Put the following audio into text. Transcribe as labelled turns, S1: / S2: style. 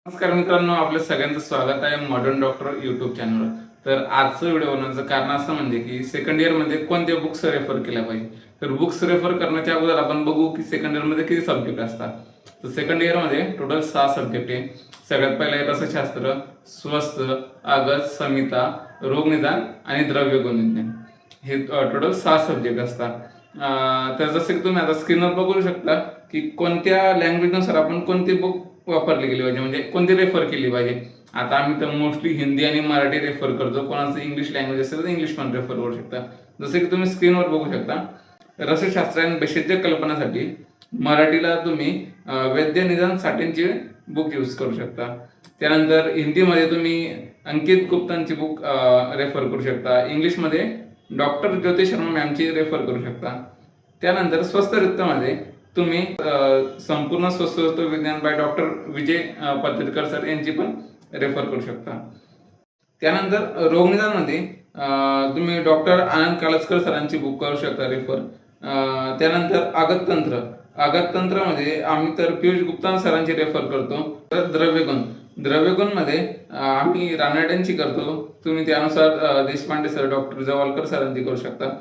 S1: नमस्कार मित्रांनो, आपल्या सगळ्यांचं स्वागत आहे मॉडर्न डॉक्टर यूट्यूब चॅनलवर. तर आजचं व्हिडिओ बनवण्याचं कारण असं म्हणजे की सेकंड इयरमध्ये कोणत्या बुक्स रेफर केल्या पाहिजे. तर बुक्स रेफर करण्याच्या अगोदर आपण बघू की सेकंड इयरमध्ये किती सब्जेक्ट असतात. तर सेकंड इयरमध्ये टोटल 6 सब्जेक्ट आहे. सगळ्यात पहिले आहे रसशास्त्र, स्वस्थ, आगत, संहिता, रोगनिदान आणि द्रव्यगुण विज्ञान. हे टोटल 6 सब्जेक्ट असतात. तर जसं की तुम्ही आता स्क्रीनवर बघू शकता की कोणत्या लँग्वेजनुसार आपण कोणती बुक वापरली गेली पाहिजे, म्हणजे कोणती रेफर केली पाहिजे. आता आम्ही तर मोस्टली हिंदी आणि मराठी रेफर करतो. कोणाचं इंग्लिश लँग्वेज असेल तर इंग्लिश पण रेफर करू शकता. जसं की तुम्ही स्क्रीनवर बघू शकता, रसशास्त्र आणि बेसिक कल्पनासाठी मराठीला तुम्ही वैद्य निदान साठेंची बुक यूज करू शकता. त्यानंतर हिंदीमध्ये तुम्ही अंकित गुप्तांची बुक रेफर करू शकता. इंग्लिशमध्ये डॉक्टर ज्योती शर्मा मॅमची रेफर करू शकता. त्यानंतर स्वस्थ वृत्तमध्ये तुम्ही संपूर्ण स्वस्थ विज्ञान बाय डॉक्टर विजय पत्तरकर सर यांची पण रेफर करू शकता. त्यानंतर रोगनिदानमध्ये तुम्ही डॉक्टर आनंद कालसकर सरांची बुक करू शकता रेफर. त्यानंतर आगततंत्रमध्ये आम्ही तर पियुष गुप्ता सरांची रेफर करतो. तर द्रव्यगुणमध्ये आम्ही रानडेंची करतो. तुम्ही त्यानुसार देशपांडे सर, डॉक्टर जवालकर सरांची करू शकता.